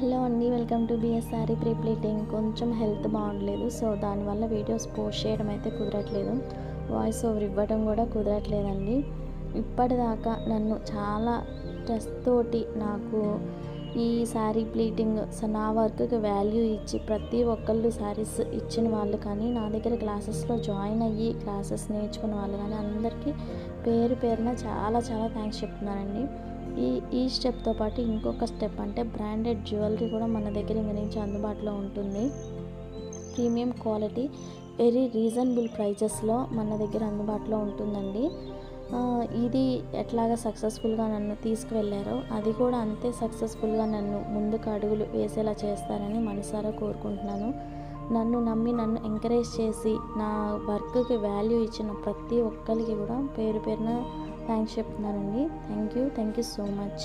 Hello అండి, welcome to BS sari pre pleating. కొంచెం health బాగుండలేదు, సో దానివల్ల వీడియోస్ పోస్ట్ చేయడం అయితే కుదరట్లేదు. వాయిస్ ఓవర్ ఇవ్వడం కూడా కుదరట్లేదండి. ఇప్పటిదాకా నన్ను చాలా స్ట్రెస్ తోటి నాకు ఈ శారీ ప్లీటింగ్ నా వర్క్కి వాల్యూ ఇచ్చి ప్రతి ఒక్కళ్ళు శారీస్ ఇచ్చిన వాళ్ళు కానీ, నా దగ్గర క్లాసెస్లో జాయిన్ అయ్యి క్లాసెస్ నేర్చుకున్న వాళ్ళు కానీ అందరికీ పేరు పేరున చాలా చాలా థ్యాంక్స్ చెప్తున్నానండి. ఈ స్టెప్తో పాటు ఇంకొక స్టెప్ అంటే బ్రాండెడ్ జ్యువెలరీ కూడా మన దగ్గర ఇంక నుంచి అందుబాటులో ఉంటుంది. ప్రీమియం క్వాలిటీ, వెరీ రీజనబుల్ ప్రైజెస్లో మన దగ్గర అందుబాటులో ఉంటుందండి. ఇది ఎట్లాగా సక్సెస్ఫుల్గా నన్ను తీసుకువెళ్ళారో అది కూడా అంతే సక్సెస్ఫుల్గా నన్ను ముందుకు అడుగులు వేసేలా చేస్తారని మనసారా కోరుకుంటున్నాను. నన్ను నమ్మి నన్ను ఎంకరేజ్ చేసి నా వర్క్కి వాల్యూ ఇచ్చిన ప్రతి ఒక్కరికి కూడా పేరు పేరున థ్యాంక్స్ చెప్తున్నానండి. Thank you so much.